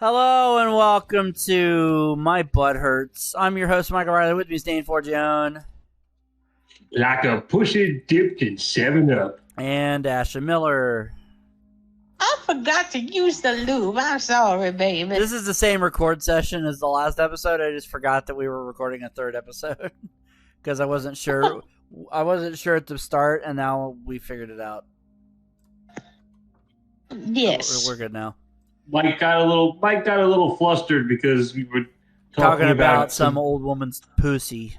Hello and welcome to My Butt Hurts. I'm your host, Michael Riley. With me is Dane Forgione. Like a pussy dipped in 7-Up. And Ashley Miller. I forgot to use the lube. I'm sorry, baby. This is the same record session as the last episode. I just forgot that we were recording a third episode. Because I wasn't sure. I wasn't sure at the start, and now we figured it out. Yes. So we're good now. Mike got a little flustered because we were talking about some old woman's pussy.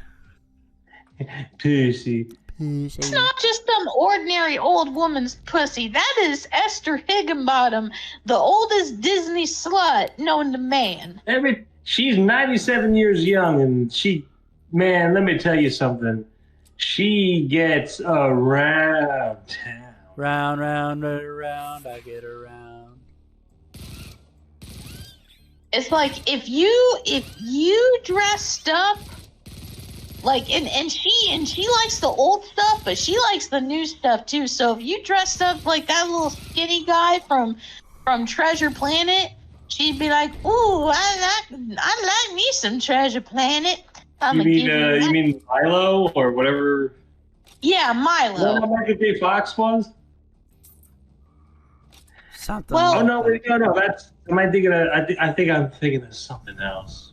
Pussy. It's not just some ordinary old woman's pussy. That is Esther Higginbottom, the oldest Disney slut known to man. She's 97 years young, and let me tell you something. She gets around town. Round, round, around, I get around. It's like if you dressed up like and she likes the old stuff, but she likes the new stuff too. So if you dressed up like that little skinny guy from Treasure Planet, she'd be like, "Ooh, I like me some Treasure Planet." You mean Milo or whatever? Yeah, Milo. What Michael J. Fox was? Something. Well, no. That's. I think I'm thinking of something else.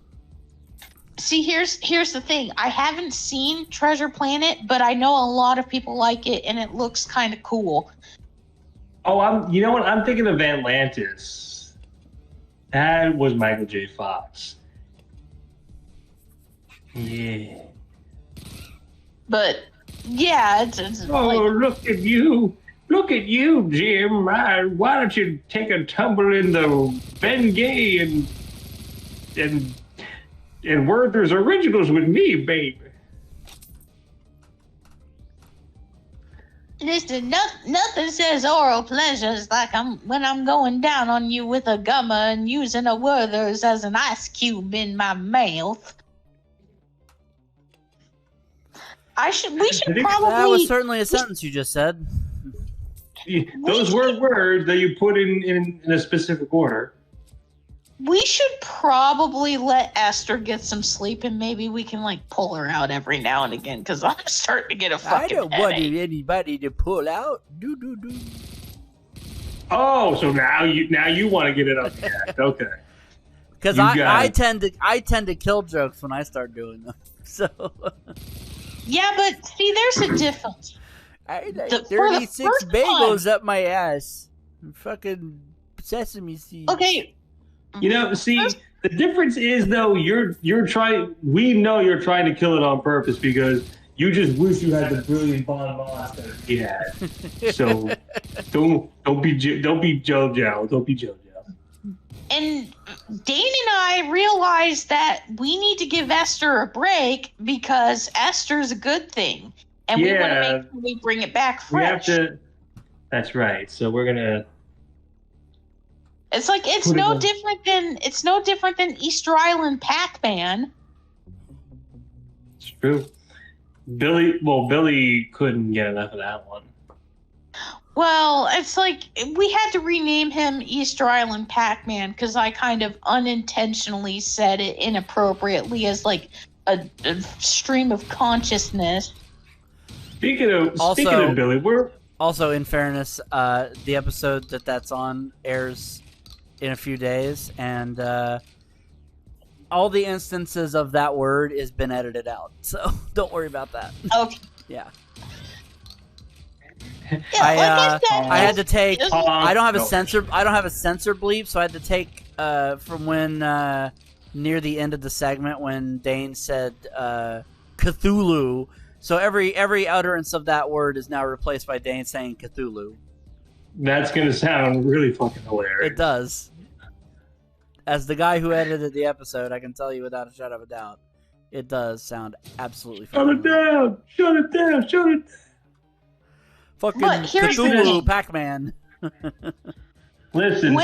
See, here's the thing. I haven't seen Treasure Planet, but I know a lot of people like it, and it looks kind of cool. Oh, you know what? I'm thinking of Atlantis. That was Michael J. Fox. Yeah. But yeah, it's oh, like, look at you. Look at you, Jim. Why don't you take a tumble in the Bengay and Werther's Originals with me, baby? Listen, nothing says oral pleasures like when I'm going down on you with a gummer and using a Werther's as an ice cube in my mouth. We should probably... That was certainly a sentence you just said. Those were words that you put in a specific order. We should probably let Esther get some sleep, and maybe we can pull her out every now and again, because I'm starting to get a fucking I don't want anybody to pull out. Do. Oh, so now you want to get it up the act. Okay. Because I tend to kill jokes when I start doing them. So. Yeah, but see, there's a difference. I like 36 bagels up my ass. Fucking sesame seeds. Okay. See, the difference is though you're trying. We know you're trying to kill it on purpose because you just wish you had the brilliant bonbons that he had. So don't be JoJo. Don't be JoJo. And Dane and I realized that we need to give Esther a break because Esther's a good thing. And we want to make sure we bring it back fresh. We have to. That's right. So we're gonna. It's like it's no different than Easter Island Pac-Man. It's true. Billy couldn't get enough of that one. Well, it's like we had to rename him Easter Island Pac-Man because I kind of unintentionally said it inappropriately as a stream of consciousness. Speaking of Billy, we're also, in fairness, the episode that's on airs in a few days, and all the instances of that word has been edited out, so don't worry about that. Okay. Yeah. Yeah, I had to take. I don't have a censor bleep, so I had to take from when near the end of the segment when Dane said Cthulhu. So every utterance of that word is now replaced by Dane saying Cthulhu. That's gonna sound really fucking hilarious. It does. As the guy who edited the episode, I can tell you without a shadow of a doubt, it does sound absolutely. Shut it down! Shut it down! Shut it down! Fucking Cthulhu, Pac-Man. Listen,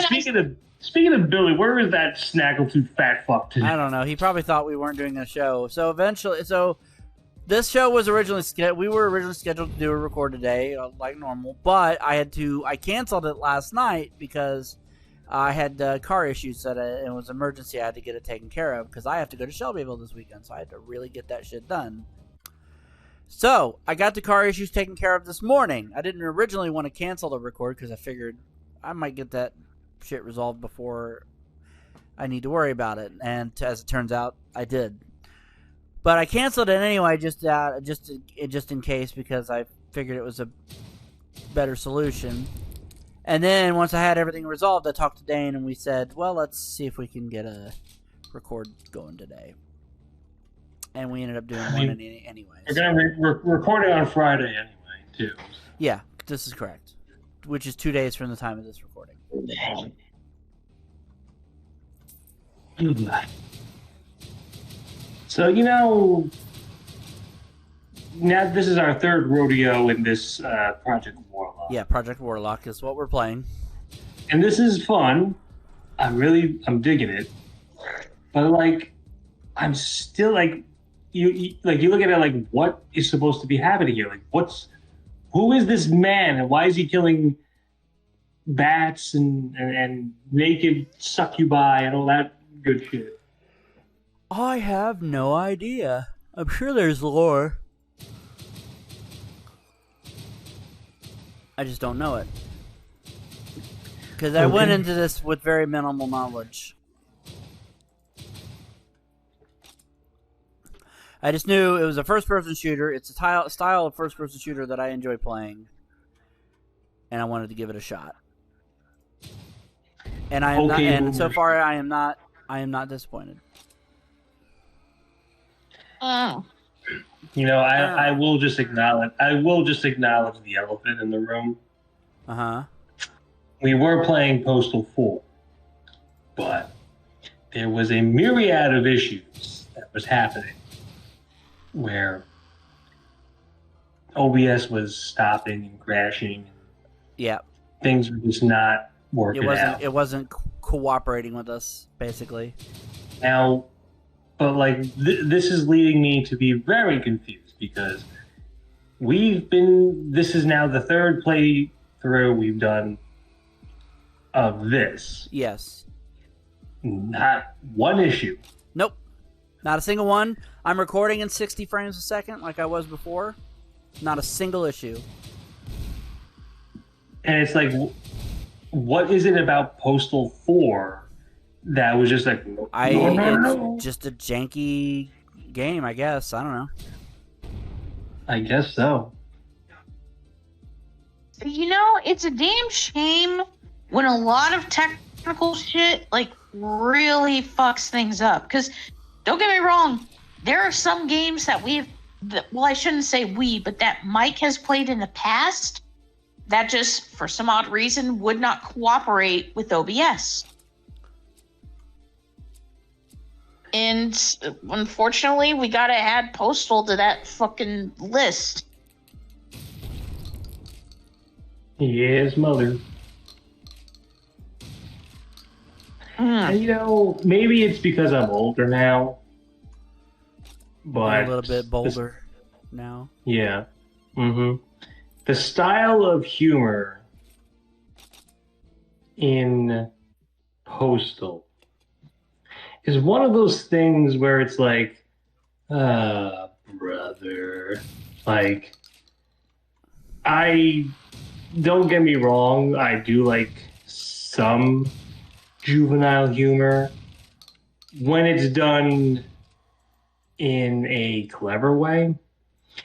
speaking of Billy, where is that snaggletooth fat fuck today? I don't know. He probably thought we weren't doing a show. So this show was originally scheduled. We were originally scheduled to do a record today, like normal. But I canceled it last night because I had car issues that it was emergency. I had to get it taken care of because I have to go to Shelbyville this weekend, so I had to really get that shit done. So I got the car issues taken care of this morning. I didn't originally want to cancel the record because I figured I might get that shit resolved before I need to worry about it, and as it turns out, I did. But I canceled it anyway, just in case, because I figured it was a better solution. And then once I had everything resolved, I talked to Dane and we said, well, let's see if we can get a record going today. And we ended up doing one anyway. We're recording on Friday anyway, too. Yeah, this is correct. Which is 2 days from the time of this recording. So, now this is our third rodeo in this Project Warlock. Yeah, Project Warlock is what we're playing. And this is fun. I'm digging it. But, I'm still, you look at it what is supposed to be happening here? Who is this man and why is he killing bats and naked succubi and all that good shit? I have no idea. I'm sure there's lore. I just don't know it. Because I went into this with very minimal knowledge. I just knew it was a first-person shooter. It's a style of first-person shooter that I enjoy playing. And I wanted to give it a shot. And I am not, and so far I am not disappointed. Oh. I will just acknowledge the elephant in the room. Uh-huh. We were playing Postal 4, but there was a myriad of issues that was happening where OBS was stopping and crashing. Yeah. Things were just not working out. It wasn't cooperating with us, basically. Now, but this is leading me to be very confused because this is now the third playthrough we've done of this. Yes. Not one issue. Nope. Not a single one. I'm recording in 60 frames a second like I was before. Not a single issue. And it's what is it about Postal 4 that was just no. It's just a janky game, I guess. I don't know. I guess so. It's a damn shame when a lot of technical shit really fucks things up. Because don't get me wrong, there are some games that I shouldn't say but that Mike has played in the past that just, for some odd reason, would not cooperate with OBS. And unfortunately, we gotta add Postal to that fucking list. Yes, mother. And maybe it's because I'm older now. But a little bit bolder now. Yeah. Mm-hmm. The style of humor in Postal is one of those things where it's brother. I don't get me wrong, I do like some juvenile humor when it's done in a clever way.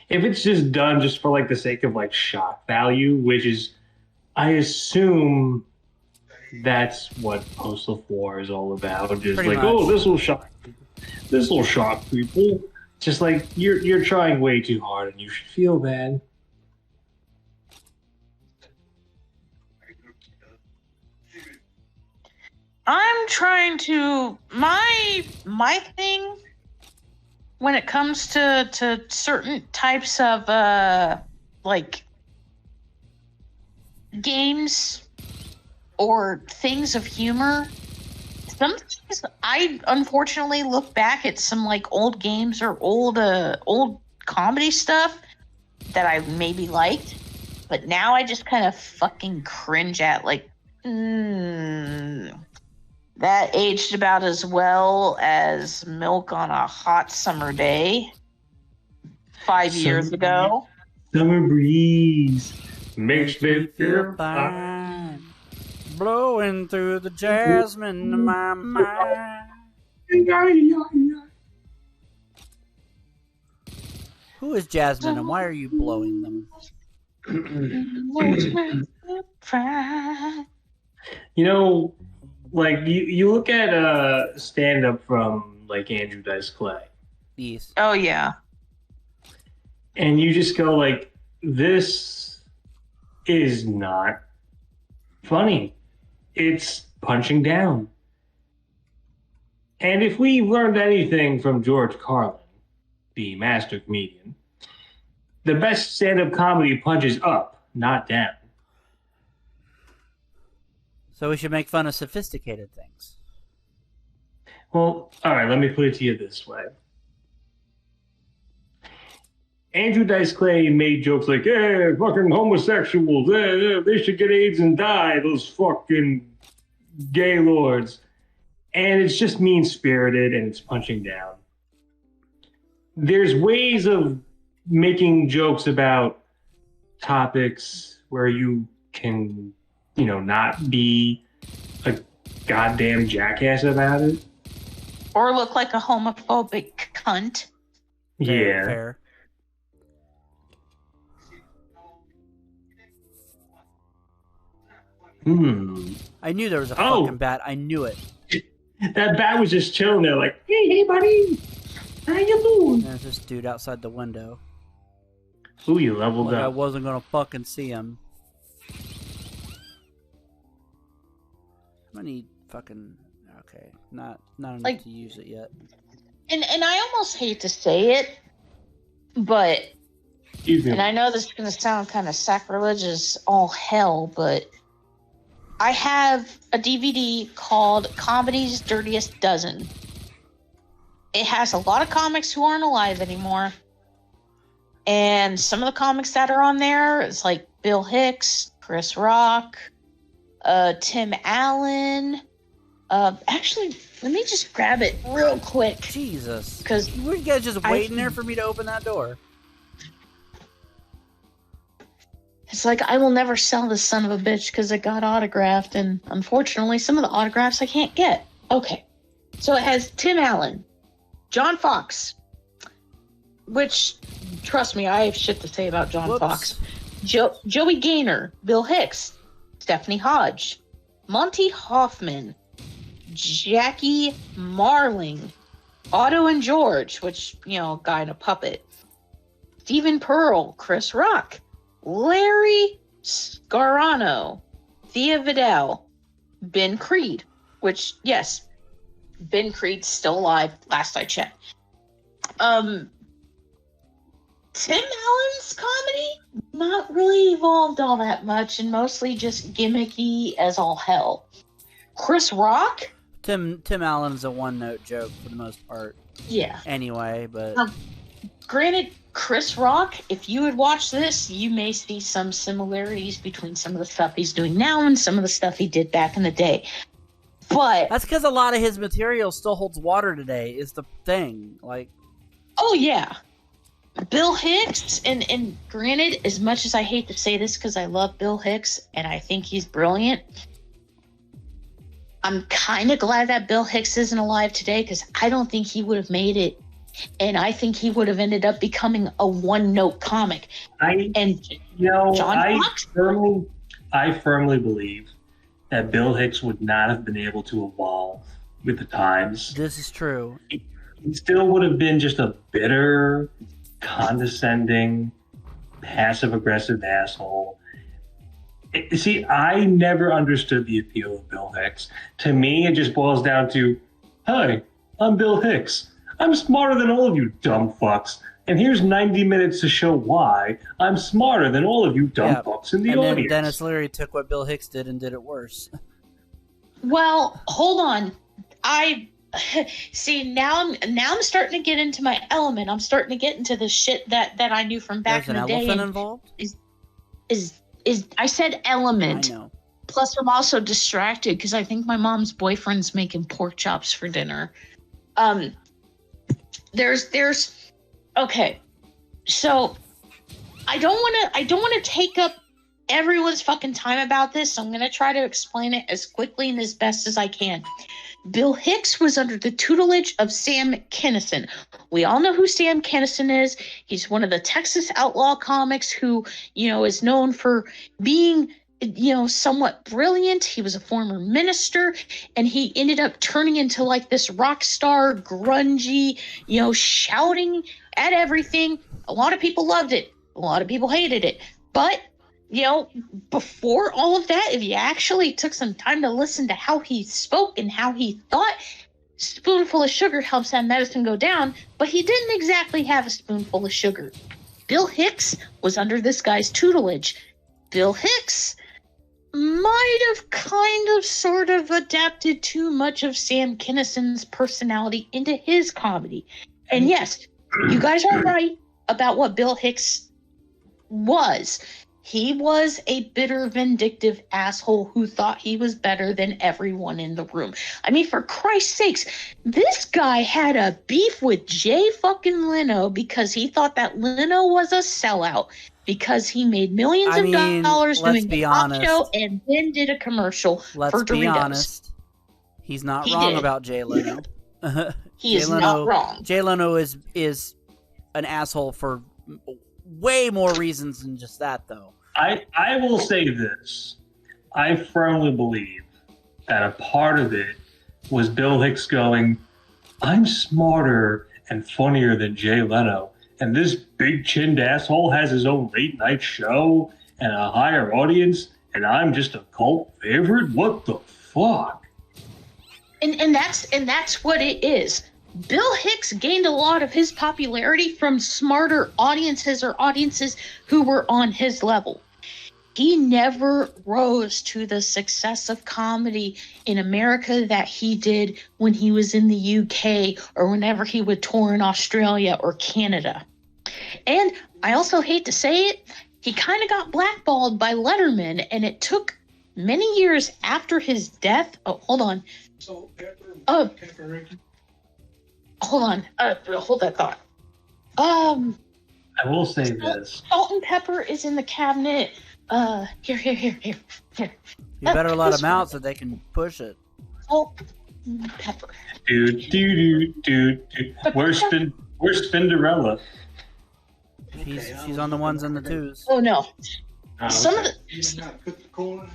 If it's just done just for the sake of shock value, which is, I assume that's what Postal 4 is all about. Just this will shock people. This will shock people. Just you're trying way too hard and you should feel bad. I'm trying to my thing when it comes to certain types of games or things of humor. Sometimes I unfortunately look back at some old games or old comedy stuff that I maybe liked, but now I just kind of fucking cringe at That aged about as well as milk on a hot summer day 5 years ago. Summer breeze makes me feel fine. Blowing through the jasmine in my mind. Who is Jasmine and why are you blowing them? You know, like you look at stand up from like Andrew Dice Clay. Yes. Oh yeah. And you just go like, this is not funny. It's punching down. And if we learned anything from George Carlin, the master comedian, the best stand-up comedy punches up, not down. So we should make fun of sophisticated things. Well, all right, let me put it to you this way. Andrew Dice Clay made jokes like, hey, fucking homosexuals, they should get AIDS and die, those fucking gay lords. And it's just mean-spirited and it's punching down. There's ways of making jokes about topics where you can, you know, not be a goddamn jackass about it. Or look like a homophobic cunt. Yeah. Fair. I knew there was a fucking bat. I knew it. That bat was just chilling there like, hey, buddy. How you doing? There's this dude outside the window. Ooh, you leveled Like up. I wasn't gonna fucking see him. How many fucking... Okay, not enough Like- to use it yet. And I almost hate to say it, but Excuse me. and I know this is going to sound kind of sacrilegious all hell, but I have a DVD called Comedy's Dirtiest Dozen. It has a lot of comics who aren't alive anymore. And some of the comics that are on there, it's like Bill Hicks, Chris Rock, Tim Allen. Actually, let me just grab it real quick. Jesus. Because Were you guys just waiting there for me to open that door? it's like, I will never sell this son of a bitch because it got autographed, and unfortunately, some of the autographs I can't get. Okay. So it has Tim Allen, John Fox, which, trust me, I have shit to say about John Whoops. Fox. Joey Gaynor, Bill Hicks, Stephanie Hodge, Monty Hoffman, Jackie Marling, Otto and George, which, you know, guy in a puppet, Stephen Pearl, Chris Rock, Larry Scarano, Thea Vidal, Ben Creed, which, yes, Ben Creed's still alive, last I checked. Tim Allen's comedy, not really evolved all that much, and mostly just gimmicky as all hell. Chris Rock? Tim Allen's a one-note joke for the most part. Yeah. Anyway, but... Granted, Chris Rock, if you would watch this, you may see some similarities between some of the stuff he's doing now and some of the stuff he did back in the day. But... That's because a lot of his material still holds water today, is the thing. Like... Oh, yeah. Bill Hicks, and granted, as much as I hate to say this because I love Bill Hicks and I think he's brilliant, I'm kind of glad that Bill Hicks isn't alive today because I don't think he would have made it, and I think he would have ended up becoming a one-note comic. John Fox? I firmly believe that Bill Hicks would not have been able to evolve with the times. This is true. He still would have been just a bitter, condescending, passive-aggressive asshole. See, I never understood the appeal of Bill Hicks. To me, it just boils down to, hi, I'm Bill Hicks. I'm smarter than all of you dumb fucks. And here's 90 minutes to show why I'm smarter than all of you dumb fucks in the audience. And then Dennis Leary took what Bill Hicks did and did it worse. Well, hold on. See, now I'm starting to get into my element. I'm starting to get into the shit that I knew from back There's in the an day. elephant involved? Is I said element. I know. Plus, I'm also distracted because I think my mom's boyfriend's making pork chops for dinner. There's okay. So I don't want to take up everyone's fucking time about this. So I'm gonna try to explain it as quickly and as best as I can. Bill Hicks was under the tutelage of Sam Kinison. We all know who Sam Kinison is. He's one of the Texas Outlaw comics who, is known for being, somewhat brilliant. He was a former minister, and he ended up turning into like this rock star, grungy, shouting at everything. A lot of people loved it. A lot of people hated it. But before all of that, if you actually took some time to listen to how he spoke and how he thought, spoonful of sugar helps that medicine go down, but he didn't exactly have a spoonful of sugar. Bill Hicks was under this guy's tutelage. Bill Hicks might have kind of sort of adapted too much of Sam Kinison's personality into his comedy. And yes, you guys are right about what Bill Hicks was. He was a bitter, vindictive asshole who thought he was better than everyone in the room. I mean, for Christ's sakes, this guy had a beef with Jay fucking Leno because he thought that Leno was a sellout because he made millions of dollars doing a talk show and then did a commercial for Doritos. Let's be honest. He's not wrong about Jay Leno. He is not wrong. Jay Leno is an asshole for way more reasons than just that, though. I will say this. I firmly believe that a part of it was Bill Hicks going, I'm smarter and funnier than Jay Leno, and this big-chinned asshole has his own late-night show and a higher audience, and I'm just a cult favorite? What the fuck? And that's what it is. Bill Hicks gained a lot of his popularity from smarter audiences or audiences who were on his level. He never rose to the success of comedy in America that he did when he was in the UK or whenever he would tour in Australia or Canada. And I also hate to say it, he kind of got blackballed by Letterman, and it took many years after his death. Oh, hold on. Hold on. Hold that thought. I will say this. Salt and pepper is in the cabinet. Here. You better let them out so they can push it. Salt and pepper. Dude. Where's Spinderella? She's on the ones and the twos. Oh no. Some of the. You not put the corn?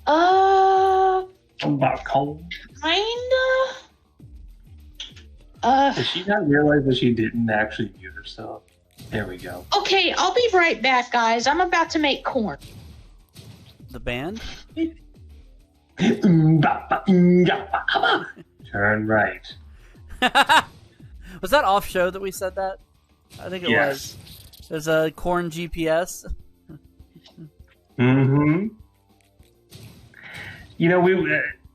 About corn. Kinda. Did she not realize that she didn't actually mute herself? There we go. Okay, I'll be right back, guys. I'm about to make corn. The band? Turn right. Was that off show that we said that? I think it was. There's a corn GPS. Mm-hmm.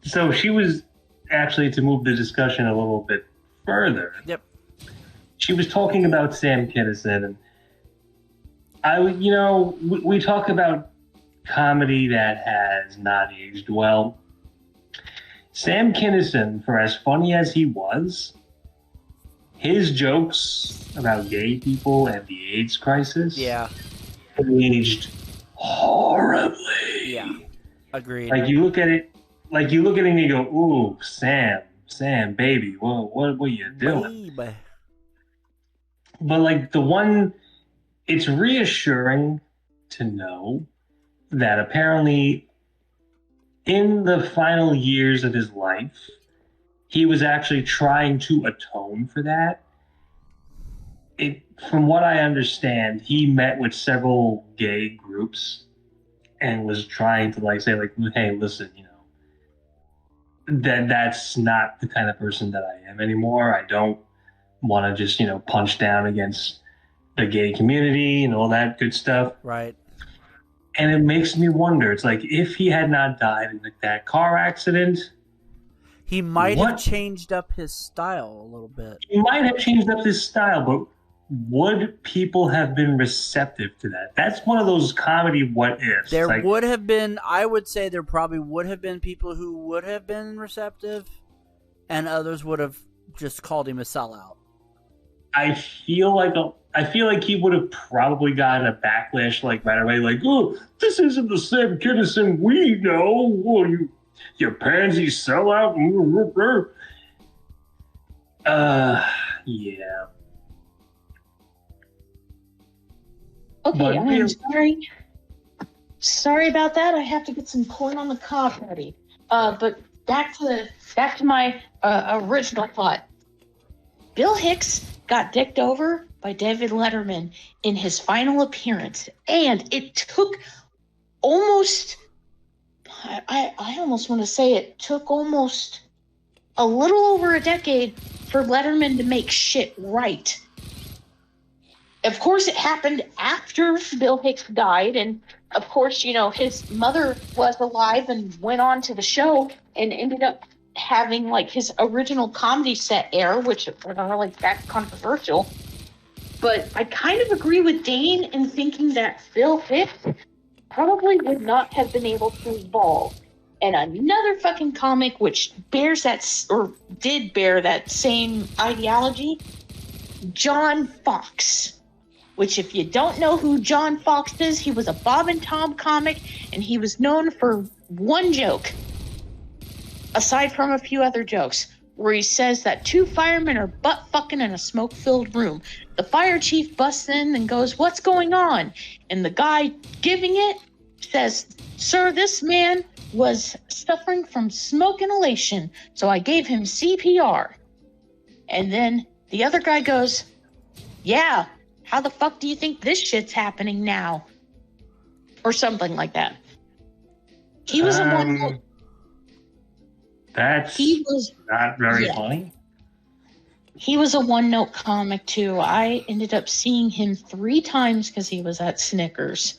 So she was actually, to move the discussion a little bit further. Yep. She was talking about Sam Kinison, and we talk about comedy that has not aged well. Sam Kinison, for as funny as he was, his jokes about gay people and the AIDS crisis, aged horribly. Yeah, agreed. Like you look at it, and you go, "Ooh, Sam, baby, what are you doing?" Baby. But like it's reassuring to know that apparently in the final years of his life, he was actually trying to atone for that. From what I understand, he met with several gay groups and was trying to say, hey, listen, that's not the kind of person that I am anymore. I don't want to just, punch down against the gay community and all that good stuff. Right. And it makes me wonder, it's like, if he had not died in that car accident, he might have changed up his style a little bit. He might have changed up his style, but would people have been receptive to that? That's one of those comedy what ifs. There would have been, I would say there probably would have been people who would have been receptive, and others would have just called him a sellout. I feel like he would have probably gotten a backlash like right away, like, oh, this isn't the same Kinison we know. Oh, you pansy sellout. Yeah. Okay, But I'm sorry. Sorry about that. I have to get some corn on the cob ready. But back to my original thought. Bill Hicks got dicked over by David Letterman in his final appearance, and it took almost. I almost want to say it took almost a little over a decade for Letterman to make shit right. Of course, it happened after Bill Hicks died, and of course, his mother was alive and went on to the show and ended up having like his original comedy set air, which was like that controversial. But I kind of agree with Dane in thinking that Bill Hicks probably would not have been able to evolve. And another fucking comic which bears that, or did bear that same ideology, John Fox. Which, if you don't know who John Fox is, he was a Bob and Tom comic, and he was known for one joke, aside from a few other jokes, where he says that two firemen are butt-fucking in a smoke-filled room. The fire chief busts in and goes, "What's going on?" And the guy giving it says, "Sir, this man was suffering from smoke inhalation, so I gave him CPR." And then the other guy goes, "Yeah, how the fuck do you think this shit's happening now?" Or something like that. He was a one. He was not very funny. He was a one-note comic too. I ended up seeing him 3 times because he was at Snickers,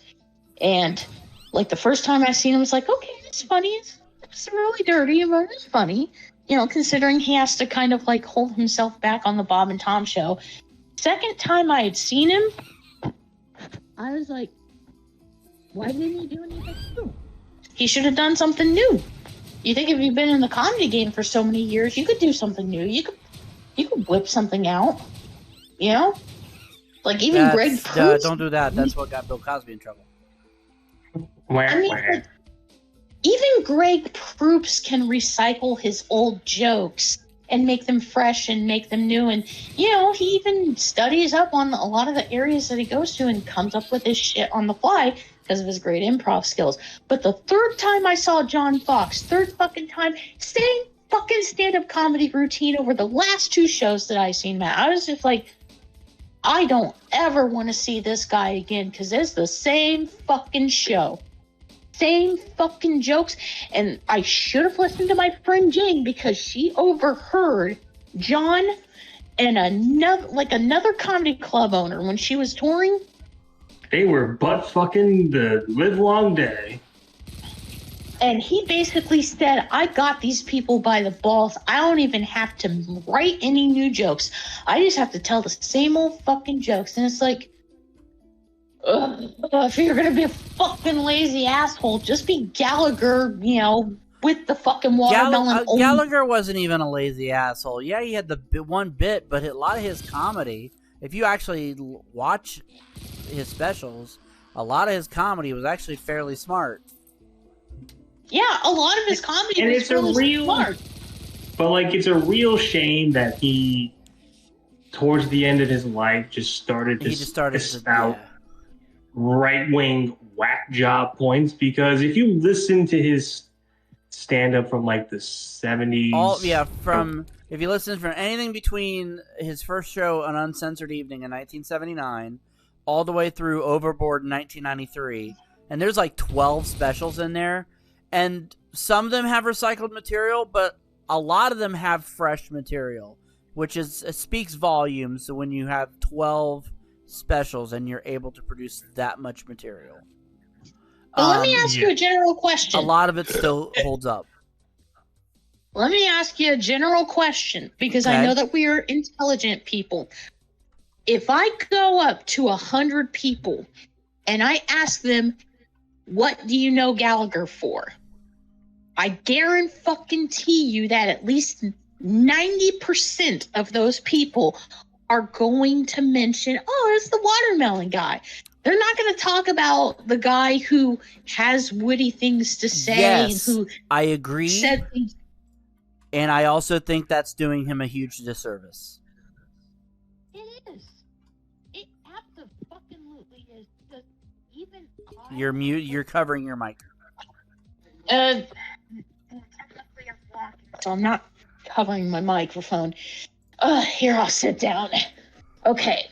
and like the first time I seen him, I was like, okay, it's funny. It's really dirty, but it's funny. Considering he has to kind of like hold himself back on the Bob and Tom show. Second time I had seen him, I was like, why didn't he do anything new? He should have done something new. You think if you've been in the comedy game for so many years, you could do something new. You could whip something out. Like even Greg Proops. Don't do that. That's what got Bill Cosby in trouble. Like, even Greg Proops can recycle his old jokes and make them fresh and make them new. And, he even studies up on a lot of the areas that he goes to and comes up with his shit on the fly because of his great improv skills. But the third time I saw John Fox, third fucking time, same fucking stand-up comedy routine over the last 2 shows that I seen, Matt. I was just like, I don't ever want to see this guy again because it's the same fucking show. Same fucking jokes, and I should have listened to my friend Jane because she overheard John and another comedy club owner when she was touring. They were butt fucking the live long day. And he basically said, I got these people by the balls. I don't even have to write any new jokes. I just have to tell the same old fucking jokes. And it's like, if you're gonna be a fucking lazy asshole, just be Gallagher, with the fucking watermelon. Gallagher wasn't even a lazy asshole. Yeah, he had the one bit, but a lot of his comedy, if you actually watch his specials, a lot of his comedy was actually fairly smart. Yeah, a lot of his comedy was really smart. But it's a real shame that he, towards the end of his life, just started to spout right-wing whack job points, because if you listen to his stand-up from the 70s... if you listen from anything between his first show, An Uncensored Evening in 1979, all the way through Overboard in 1993, and there's 12 specials in there, and some of them have recycled material, but a lot of them have fresh material, which speaks volumes. So when you have 12 specials and you're able to produce that much material. But let me ask you a general question. A lot of it still holds up. Let me ask you a general question, because I know that we are intelligent people. if I go up to 100 people and I ask them, what do you know Gallagher for? I guarantee you that at least 90% of those people are going to mention, oh, it's the watermelon guy. They're not going to talk about the guy who has witty things to say. Yes, and who I agree. said things. And I also think that's doing him a huge disservice. It is. It absolutely is. Just even You're mute. You're covering your mic. So I'm not covering my microphone. Here, I'll sit down. Okay.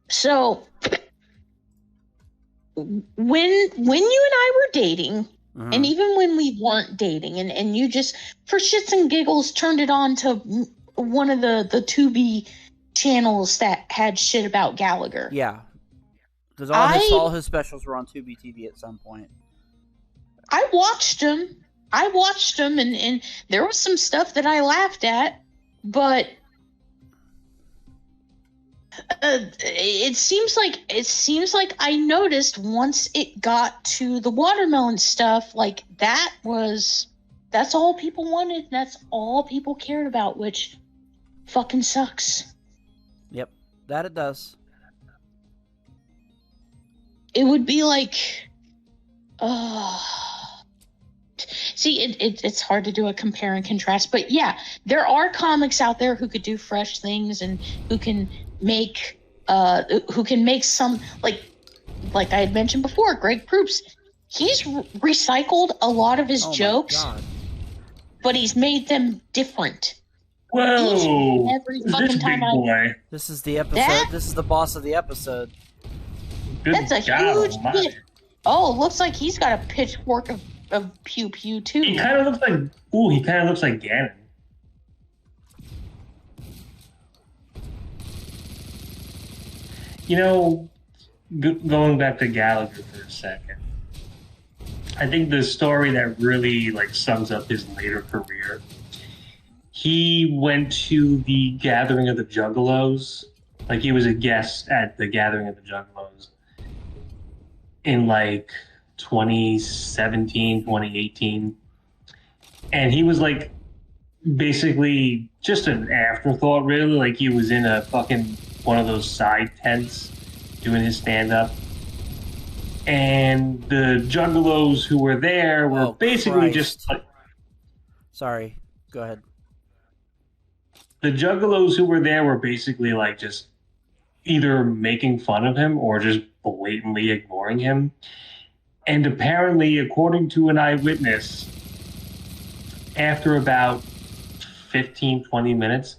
So when you and I were dating, and even when we weren't dating, and you just for shits and giggles turned it on to one of the Tubi channels that had shit about Gallagher. Yeah, because all his specials were on Tubi TV at some point. I watched them, and there was some stuff that I laughed at, but it seems like I noticed once it got to the watermelon stuff, like that's all people wanted, that's all people cared about, which fucking sucks. Yep, that it does. It would be like, see, it's hard to do a compare and contrast, but yeah, there are comics out there who could do fresh things and who can make some, like I had mentioned before, Greg Proops. He's recycled a lot of his jokes, but he's made them different. Whoa! Every fucking time This is the episode. This is the boss of the episode. That's a huge hit. Oh, looks like he's got a pitchfork of pew pew too. He kind of looks like Ganon. You know, going back to Gallagher for a second, I think the story that really sums up his later career. He went to the Gathering of the Juggalos. He was a guest at the Gathering of the Juggalos in 2017, 2018. And he was basically just an afterthought, really. He was in a fucking one of those side tents doing his stand-up. And the Juggalos who were there were basically just Sorry, go ahead. The Juggalos who were there were basically just either making fun of him or just blatantly ignoring him. And apparently, according to an eyewitness, after about 15, 20 minutes,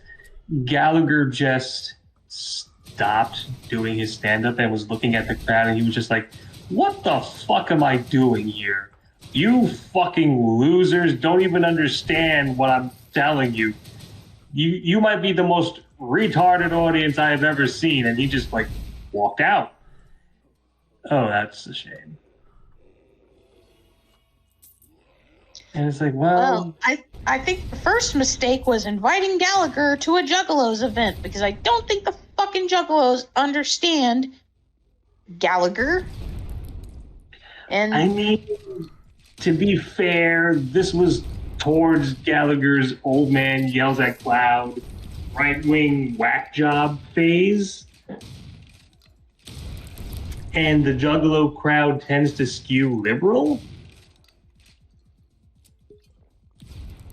Gallagher just stopped doing his stand-up and was looking at the crowd, and he was just like, what the fuck am I doing here? You fucking losers don't even understand what I'm telling you. You might be the most retarded audience I have ever seen. And he just walked out. Oh, that's a shame. And it's well, I think the first mistake was inviting Gallagher to a Juggalos event, because I don't think the fucking Juggalos understand Gallagher. And I mean, to be fair, this was towards Gallagher's old man yells at cloud, right-wing whack job phase. And the Juggalo crowd tends to skew liberal.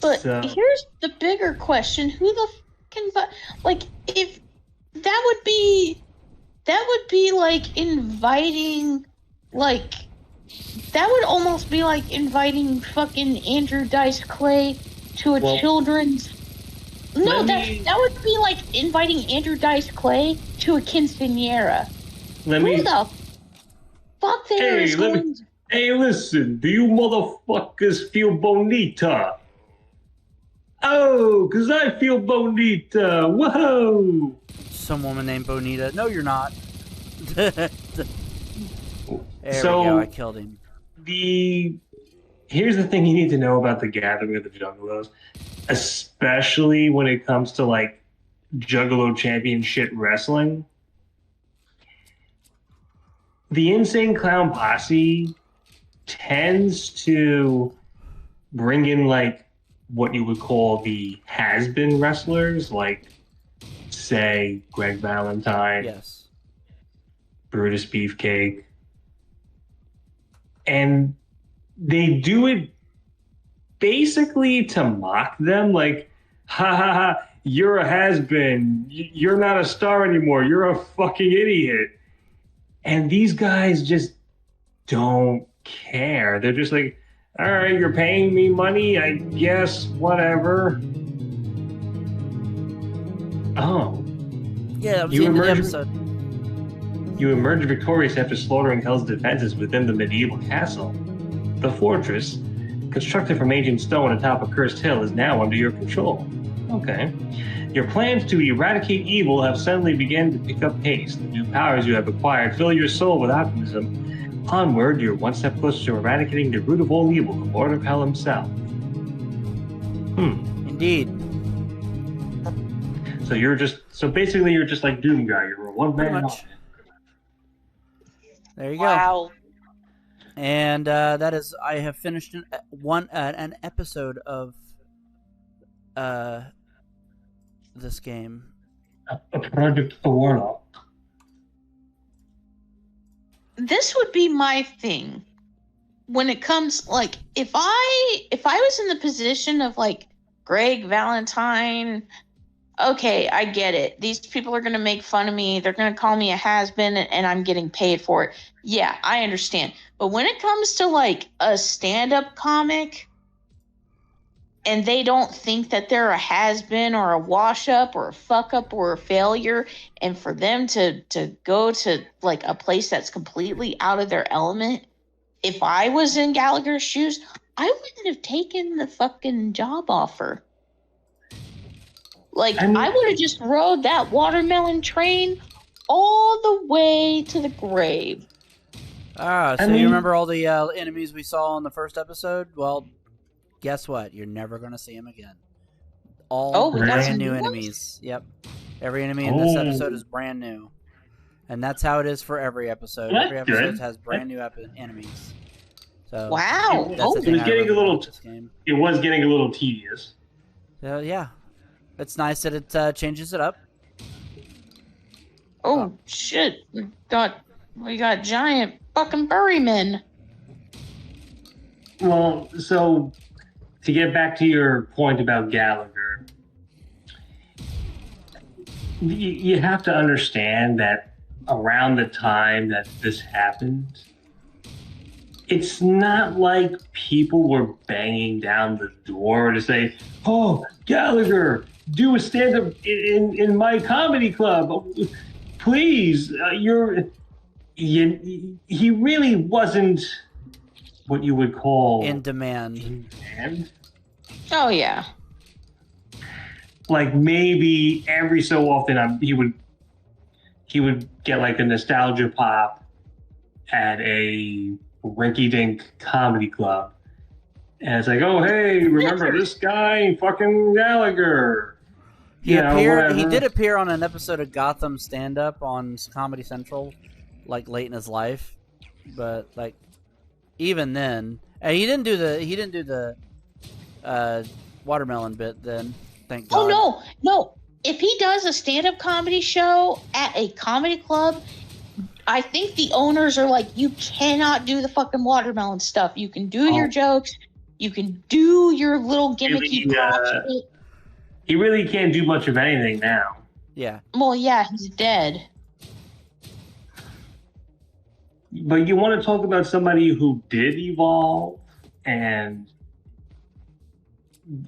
But here's the bigger question: who the fucking if that would be inviting that would almost be like inviting fucking Andrew Dice Clay to a children's. No, that would be like inviting Andrew Dice Clay to a quinceañera. Who the fuck there is going? Hey, listen, do you motherfuckers feel bonita? Oh, 'cause I feel bonita. Whoa! Some woman named Bonita. No, you're not. There we So- go. I killed him. Here's the thing you need to know about the Gathering of the Juggalos, especially when it comes to Juggalo Championship Wrestling, the Insane Clown Posse tends to bring in like what you would call the has-been wrestlers, like say Greg Valentine, Yes, Brutus Beefcake, and they do it basically to mock them, like, ha ha ha, you're a has-been, you're not a star anymore, you're a fucking idiot. And these guys just don't care. They're just like, all right, you're paying me money, I guess, whatever. Oh. yeah, that was the end of the episode. You emerge victorious after slaughtering Hell's defenses within the medieval castle. The fortress, constructed from ancient stone atop a cursed hill, is now under your control. Okay. Your plans to eradicate evil have suddenly begun to pick up pace. The new powers you have acquired fill your soul with optimism. Onward, you're one step closer to eradicating the root of all evil, the Lord of Hell himself. Indeed. So basically you're just like Doom Guy. You're a one Pretty man. much. There you go. Wow. And that is, I have finished an episode of this game. A project for Warlock. This would be my thing when it comes, like, if I was in the position of like Greg Valentine, okay, I get it. These people are going to make fun of me. They're going to call me a has-been, and I'm getting paid for it. Yeah, I understand. But when it comes to like a stand-up comic and they don't think that they're a has-been or a wash-up or a fuck-up or a failure, and for them to go to like a place that's completely out of their element, if I was in Gallagher's shoes, I wouldn't have taken the fucking job offer. Like, I would have just rode that watermelon train all the way to the grave. So you remember all the enemies we saw in the first episode? Well, guess what? You're never going to see them again. All we got brand some new new ones? enemies. Yep. Every enemy in this episode is brand new. And that's how it is for every episode. That's every episode good. has brand new enemies. So Wow. that's the It thing was I getting a remember little. about this game. It was getting a little tedious. So yeah, it's nice that it changes it up. Oh, shit. We got giant fucking burymen. Well, so to get back to your point about Gallagher, you have to understand that around the time that this happened, it's not like people were banging down the door to say, "Oh, Gallagher, do a stand-up in my comedy club, please." He really wasn't what you would call In demand. in demand. Oh, yeah. Like maybe every so often he would get like a nostalgia pop at a rinky-dink comedy club, and it's like, oh hey, remember this guy, fucking Gallagher? He did appear on an episode of Gotham Stand Up on Comedy Central, like late in his life, but like even then, he didn't do the watermelon bit then. Thank God. Oh, no. If he does a stand-up comedy show at a comedy club, I think the owners are like, you cannot do the fucking watermelon stuff. You can do your jokes. You can do your little gimmicky pop shit. He really can't do much of anything now. Yeah. Well, yeah, he's dead. But you want to talk about somebody who did evolve and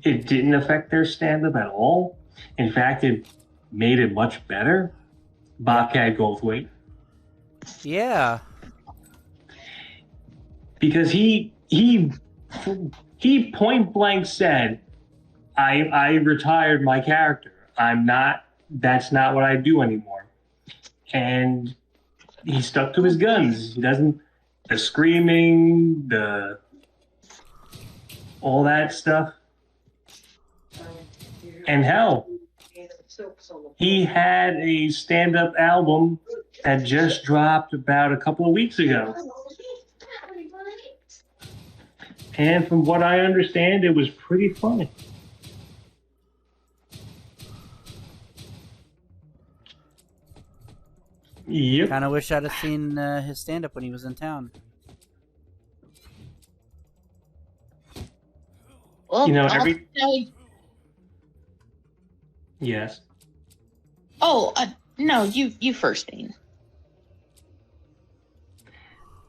it didn't affect their stand-up at all. In fact, it made it much better. Bobcat Goldthwait. Yeah. Because he point blank said, I retired my character. That's not what I do anymore. And he stuck to his guns. He doesn't, the screaming, all that stuff. And hell, He had a stand-up album that just dropped about a couple of weeks ago. And from what I understand, it was pretty funny. Yep. Kind of wish I'd have seen his stand-up when he was in town. Well, You know, I'll every- tell you- Yes. Oh, no, you first, Dane.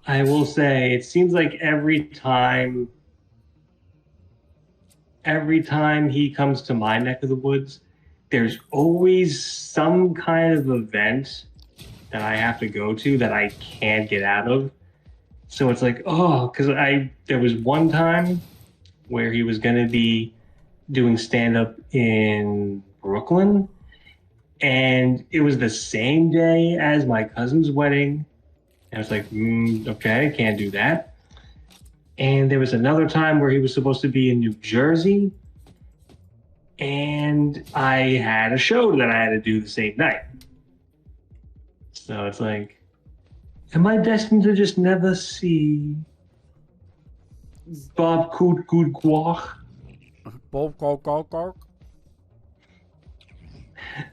I will say, it seems like every time he comes to my neck of the woods, there's always some kind of event that I have to go to that I can't get out of. So it's like, oh, because there was one time where he was going to be doing stand-up in Brooklyn, and it was the same day as my cousin's wedding. And I was like, okay, can't do that. And there was another time where he was supposed to be in New Jersey, and I had a show that I had to do the same night. So it's like, am I destined to just never see Bob Coot Good Guach? Bob Gog.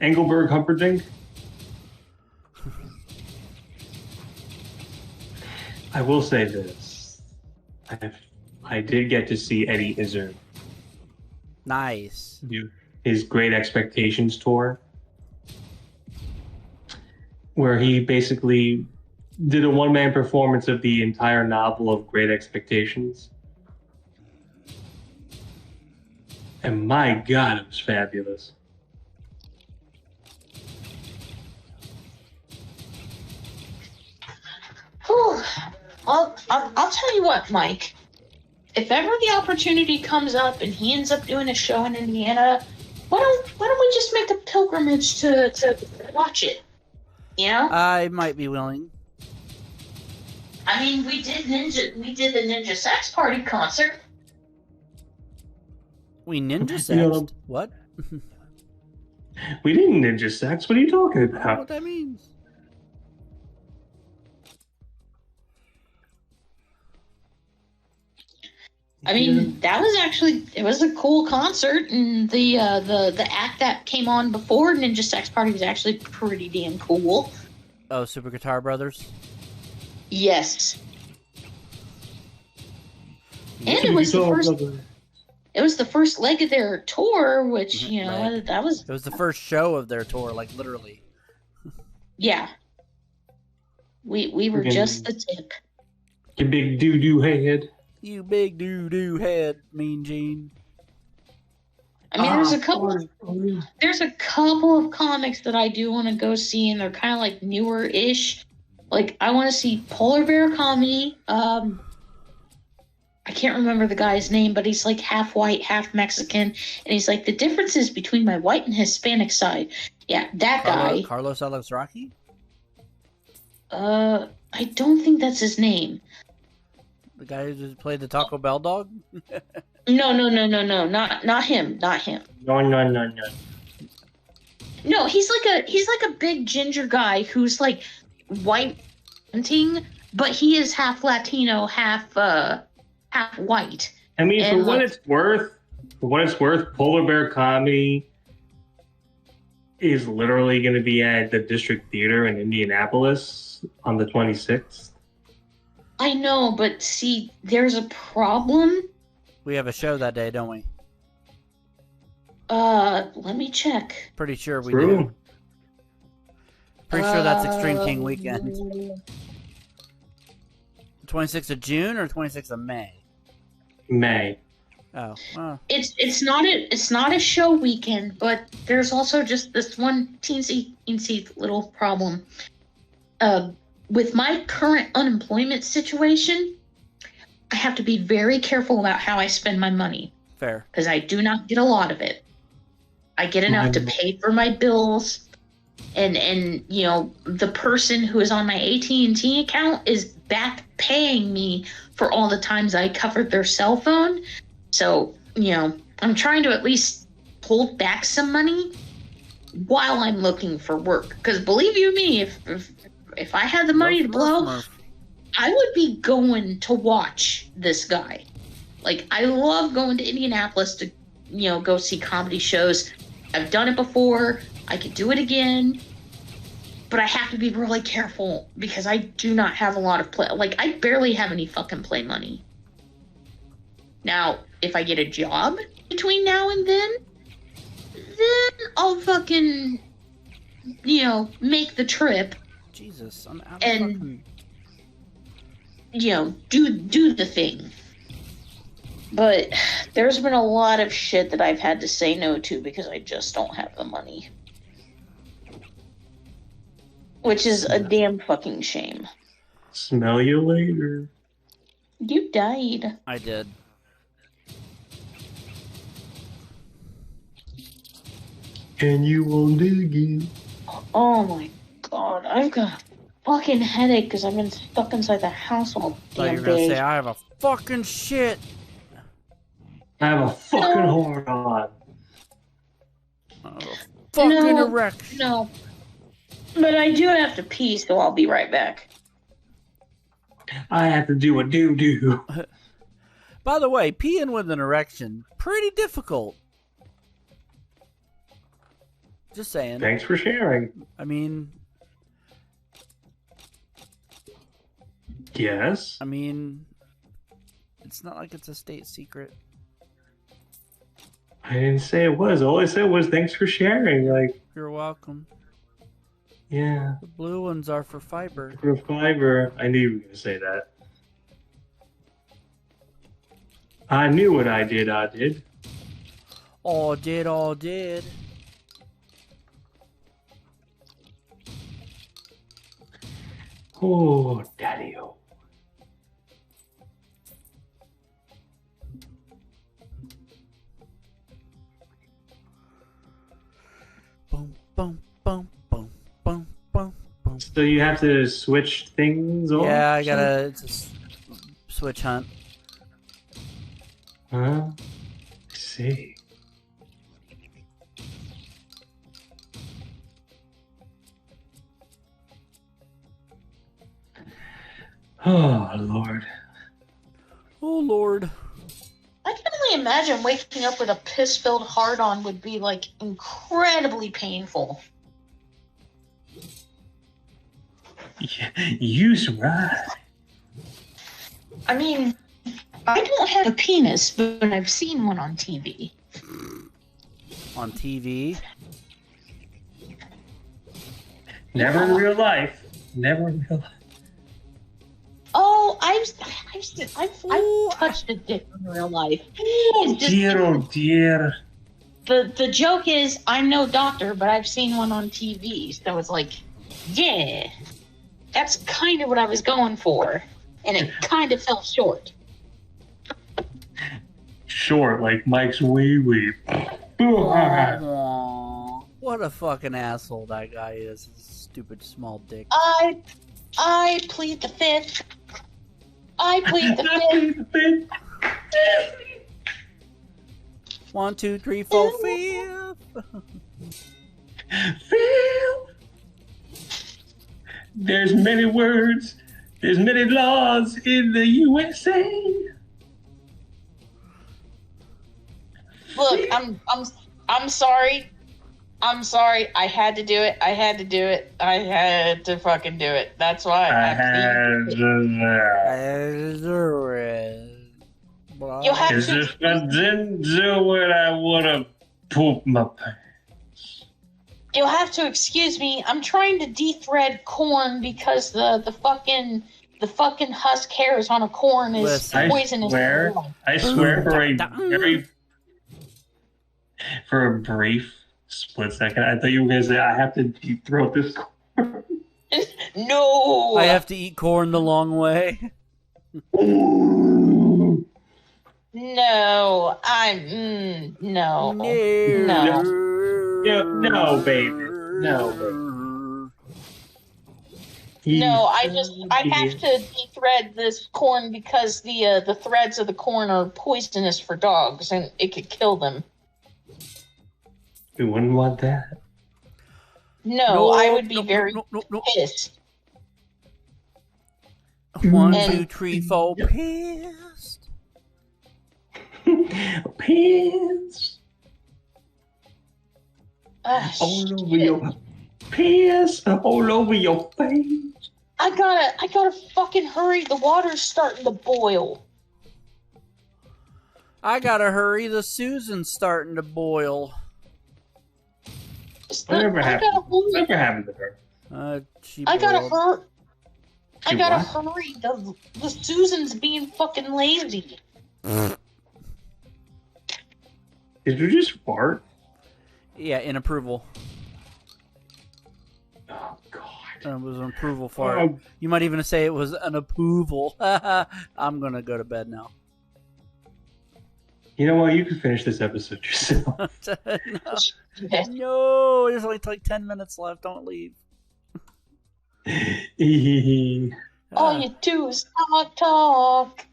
Engelberg Humperdinck? I will say this. I did get to see Eddie Izzard Nice. do his Great Expectations tour, where he basically did a one-man performance of the entire novel of Great Expectations. And my God, it was fabulous. Whew. I'll tell you what, Mike. If ever the opportunity comes up and he ends up doing a show in Indiana, why don't we just make a pilgrimage to watch it? You know? I might be willing. I mean, we did the Ninja Sex Party concert. We ninja You sexed. know- What? We didn't ninja sex. What are you talking I don't know about? what that means. I mean, that was it was a cool concert, and the act that came on before Ninja Sex Party was actually pretty damn cool. Oh, Super Guitar Brothers? Yes. And it was the first leg of their tour, which, you know, Right. that was, It was the first show of their tour, like literally. yeah. We were just the tip. You big doo-doo head. You big doo-doo head, Mean Gene. I mean, there's a couple of comics that I do want to go see, and they're kind of like newer-ish. Like, I want to see Polar Bear Comedy. I can't remember the guy's name, but he's like half white, half Mexican, and he's like, the differences between my white and Hispanic side. Yeah, that guy. Carlos Alexraki? I don't think that's his name. The guy who just played the Taco Bell dog? No, not him, not him. No. No, he's like a big ginger guy who's like white hunting, but he is half Latino, half white. I mean, And for what it's worth, Polar Bear Comedy is literally going to be at the District Theater in Indianapolis on the 26th. I know, but see, there's a problem. We have a show that day, don't we? Let me check. Pretty sure we True. do. Pretty sure that's Extreme King weekend. 26th of June or 26th of May? May. Oh, well. It's not a show weekend, but there's also just this one teensy little problem. With my current unemployment situation, I have to be very careful about how I spend my money Fair. because I do not get a lot of it. I get enough to pay for my bills, and you know, the person who is on my AT&T account is back paying me for all the times I covered their cell phone. So, you know, I'm trying to at least hold back some money. while I'm looking for work. Because believe you me, if I had the money to blow, I would be going to watch this guy. Like, I love going to Indianapolis to, go see comedy shows. I've done it before. I could do it again. But I have to be really careful because I do not have a lot of play. Like, I barely have any fucking play money. Now, if I get a job between now and then I'll fucking, make the trip. Jesus, I'm out of and, fucking... do the thing. But there's been a lot of shit that I've had to say no to because I just don't have the money. Which is a damn fucking shame. Smell you later. You died. I did. And you won't do it again. Oh my god, I've got a fucking headache because I've been stuck inside the house all Thought damn you were gonna day. say I have a fucking shit. I have a fucking horn on. I have a fucking erection. No. But I do have to pee, so I'll be right back. I have to do a doo-doo. By the way, peeing with an erection, pretty difficult. Just saying. Thanks for sharing. I mean... Yes? I mean... It's not like it's a state secret. I didn't say it was. All I said was thanks for sharing. Like, You're welcome. yeah. The blue ones are for fiber. For fiber. I knew you were going to say that. I knew what I did. All did. Oh, daddy-o. Boom, boom, boom, boom, boom, boom, boom. So you have to switch things off? Yeah, I gotta... It's a switch hunt. Huh? I see. Oh, Lord. Oh, Lord. I can only imagine waking up with a piss-filled hard-on would be, like, incredibly painful. Yeah, you right. I mean, I don't have a penis, but I've seen one on TV. On TV? Never in real life. Never in real life. Oh, I've touched a dick in real life. Oh dear. The joke is, I'm no doctor, but I've seen one on TV, so it's like, yeah, that's kind of what I was going for, and it kind of fell short. Short, like Mike's wee-wee. Aw, what a fucking asshole that guy is. Stupid small dick. I plead the fifth. I plead the fifth. 1, 2, 3, 4, 5. Phil! There's many words, there's many laws in the USA. Look, I'm sorry. I'm sorry. I had to do it. I had to fucking do it. That's why I had You'll have Because to. if I didn't do it, I would have pooped my pants. You'll have to excuse me. I'm trying to de-thread corn because the fucking husk hairs on a corn is Listen. poisonous. I swear for a brief split second, I thought you were going to say, I have to deep throat this corn. No. I have to eat corn the long way. No, I'm no. No, baby. No, baby. No, I have to de-thread this corn because the threads of the corn are poisonous for dogs and it could kill them. We wouldn't want that. No, I would be very no. pissed. 1, And- 2, 3, 4, pissed. Piss all over your piss all over your face. I gotta fucking hurry. The water's starting to boil. I gotta hurry. The Susan's starting to boil. Whatever happened to her? I gotta hurry. I She gotta what? hurry. The Susan's being fucking lazy. Did you just fart? Yeah, in approval. Oh God. It was an approval fart. Oh. You might even say it was an approval. I'm gonna go to bed now. You know what? You can finish this episode yourself. No, there's only like 10 minutes left. Don't leave. All you do is talk.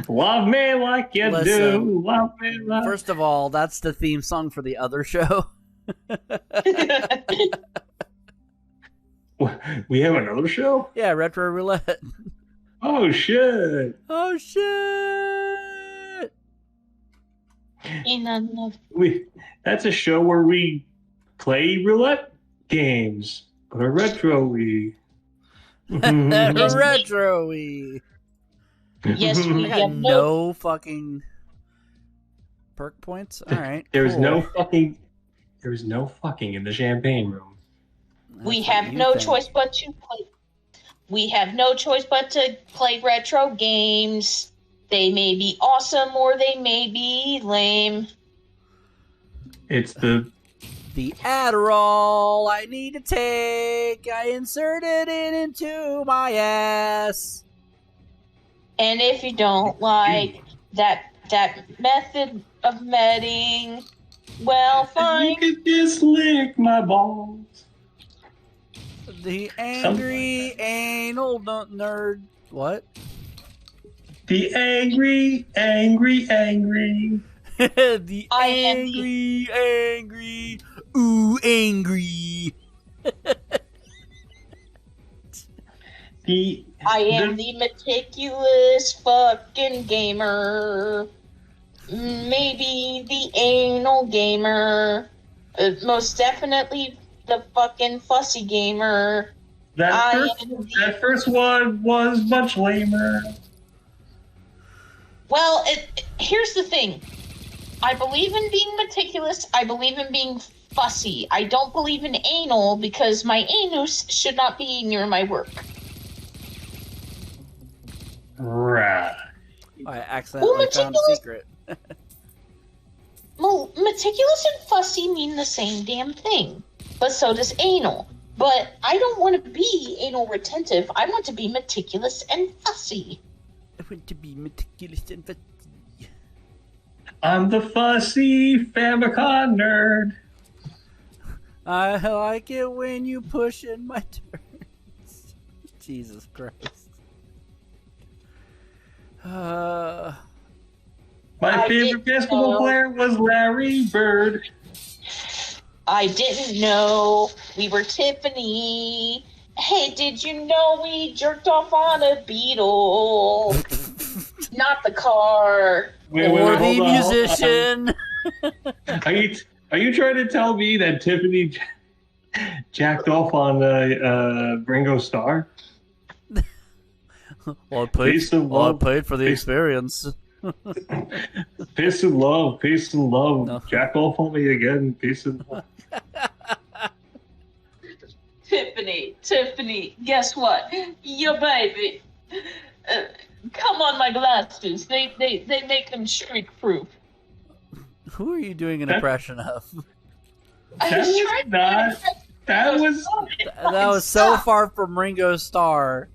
Love me like you Listen, do. Love me like. First of all, that's the theme song for the other show. We have another show? Yeah, Retro Roulette. Oh shit! Oh shit! That's a show where we play roulette games, but a retro-y. Retro-y. Yes, we I got have no fucking perk points. All right. There's cool. no fucking in the champagne room. We That's what have you no think. choice but to play. We have no choice but to play retro games. They may be awesome or they may be lame. It's the Adderall I need to take. I inserted it into my ass. And if you don't like that method of medding, well, you fine. could just lick my balls. The angry anal nerd. What? The angry. The I am angry. Ooh, angry. I am the meticulous fucking gamer. Maybe the anal gamer. Most definitely the fucking fussy gamer. That first one was much lamer. Well, here's the thing. I believe in being meticulous. I believe in being fussy. I don't believe in anal because my anus should not be near my work. Right. I accidentally found a secret. Well, meticulous and fussy mean the same damn thing, but so does anal. But I don't want to be anal retentive. I want to be meticulous and fussy. I want to be meticulous and fussy. I'm the fussy Famicom nerd. I like it when you push in my turns. Jesus Christ. My I favorite didn't basketball know. player was Larry Bird. I didn't know we were Tiffany. Hey, did you know we jerked off on a beetle? Not the car. Or hold the on. musician. Are you trying to tell me that Tiffany jacked off on Ringo Starr? Well, Peace and I love. paid for the Peace. experience. Peace and love. Peace and love. No. Jack off on me again. Peace and love. Tiffany, guess what? Your baby. Come on, my glasses. They make them streak proof. Who are you doing an impression of? I was trying to That was That was so far from Ringo Starr.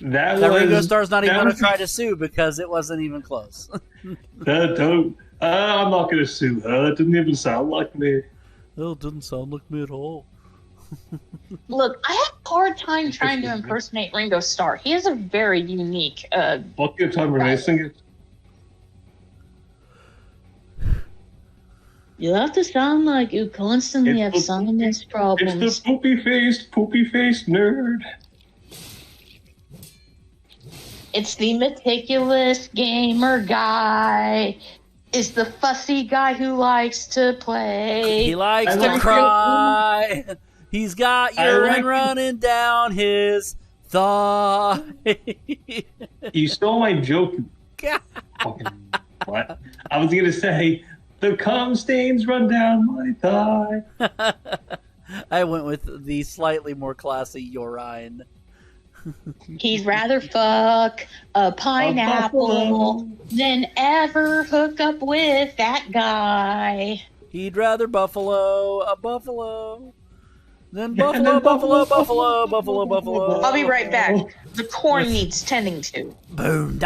that Ringo was Starr's not even that going to was- try to sue because it wasn't even close. I'm not gonna sue her. That didn't even sound like me. Oh, it didn't sound like me at all. Look, I have a hard time trying to impersonate Ringo Starr. He has a very unique. What good time were they singing? You have to sound like you constantly have sinus problems. It's the poopy faced nerd. It's the meticulous gamer guy. It's the fussy guy who likes to play. He likes to cry. He's got urine running down his thigh. You stole my joke. Fucking what? I was gonna say the cum stains run down my thigh. I went with the slightly more classy Urine. He'd rather fuck a pineapple than ever hook up with that guy. He'd rather buffalo a buffalo than buffalo. I'll be right back. The corn needs tending to. Boom.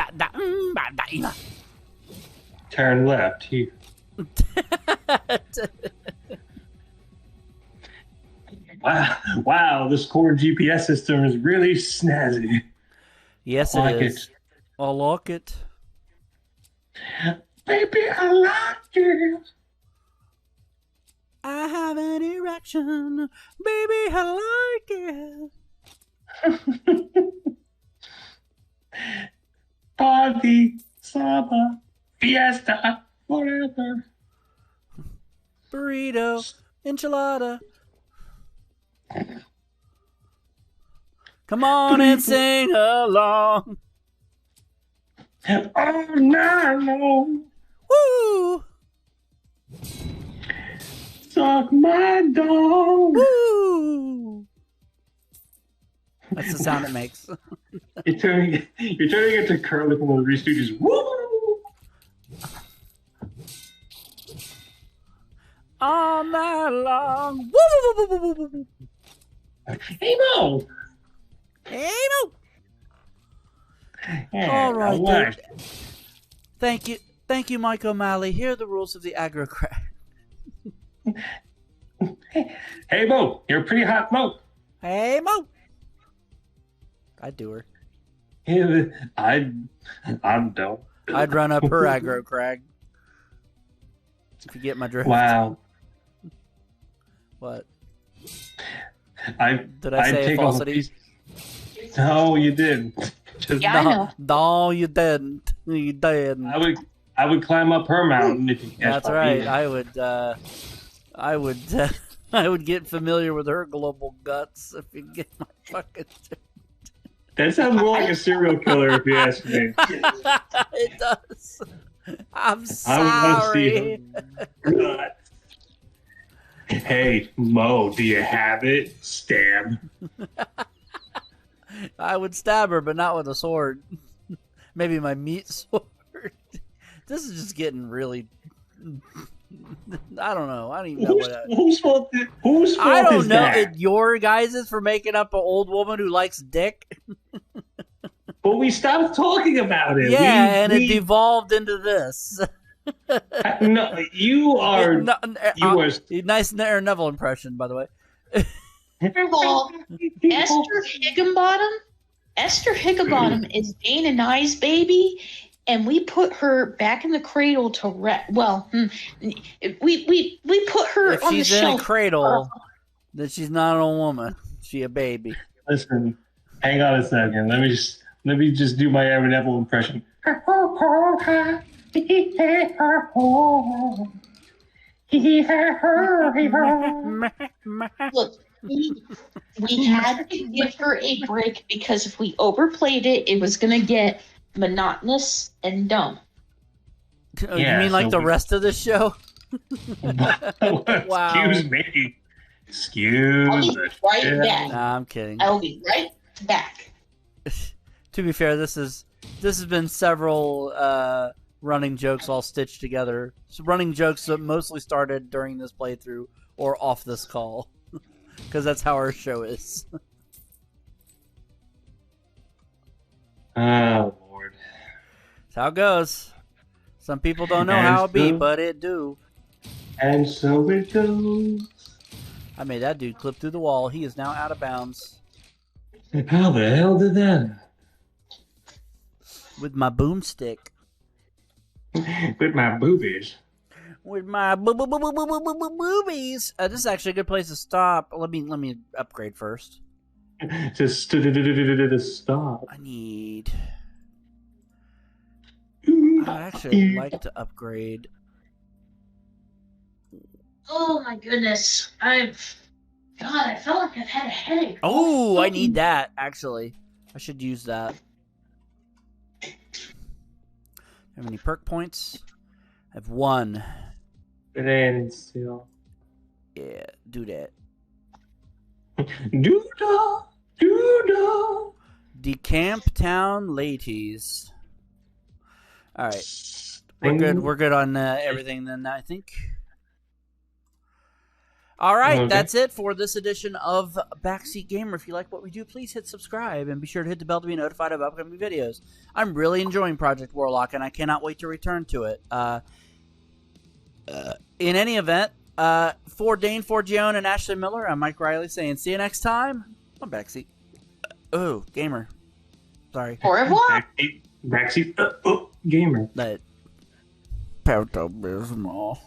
Turn left here. Wow, this corn GPS system is really snazzy. Yes, I like it is. I like it. Baby, I like it. I have an erection. Baby, I like it. Party, summer, fiesta, whatever. Burrito, enchilada. Come on and sing along. Oh, no. Woo! Suck my dog. Woo! That's the sound it makes. You're turning it to Curly from the Three Stooges. Woo! All night long. Woo! Hey, Mo! Hey, Mo! Hey, All right, right. dude. Thank you, Mike O'Malley. Here are the rules of the aggro crack. Hey, Mo! You're a pretty hot Mo. Hey, Mo! I'd do her. Yeah, I'm dope. I'd run up her aggro crag. If you get my drift. Wow. What? Did I say a falsity? No, you didn't. Yeah, I know. No, you didn't. You didn't. I would climb up her mountain if you catch That's right. I would get familiar with her global guts if you get my fucking. That sounds more like a serial killer if you ask me. It does. I'm sorry. I would want to see her guts. Hey, Mo, do you have it? Stab. I would stab her, but not with a sword. Maybe my meat sword. This is just getting really. I don't know. I don't even know whose fault I don't is know. that? Your guys' for making up an old woman who likes dick. But we stopped talking about it. Yeah, it devolved into this. No, you are. Nice Neville impression, by the way. First of all, Esther Higginbottom is Dane and I's baby, and we put her back in the cradle to rest. Well, we put her if on the she's shelf. in a cradle, then she's not a woman. She a baby. Listen, hang on a second. Let me just do my Aaron Neville impression. Look, we had to give her a break because if we overplayed it, it was going to get monotonous and dumb. Oh, you mean like the rest of the show? Wow. Excuse me. I'll be right back. Nah, I'm kidding. I'll be right back. To be fair, this has been several running jokes all stitched together. So running jokes that mostly started during this playthrough or off this call, because that's how our show is. Oh Lord, that's how it goes. Some people don't know how it be, but it do. And so it goes. I made that dude clip through the wall. He is now out of bounds. How the hell did that? With my boomstick. With my boobies. with my boobies. This is actually a good place to stop. Let me upgrade first. Just stop. I need. I'd actually like to upgrade. Oh my goodness. I felt like I've had a headache. Oh, I need that, actually. I should use that. Have any perk points? I have 1. It ends still. Yeah, do that. Doodah, doodah. Decamp Town ladies. All right, we're good. We're good on everything then, I think. All right, Okay. That's it for this edition of Backseat Gamer. If you like what we do, please hit subscribe and be sure to hit the bell to be notified of upcoming videos. I'm really enjoying Project Warlock, and I cannot wait to return to it. In any event, for Dane Forgione and Ashley Miller, I'm Mike Riley saying see you next time on Backseat. Oh, Gamer. Sorry. Au revoir. Backseat gamer. That Pepto-Bismol.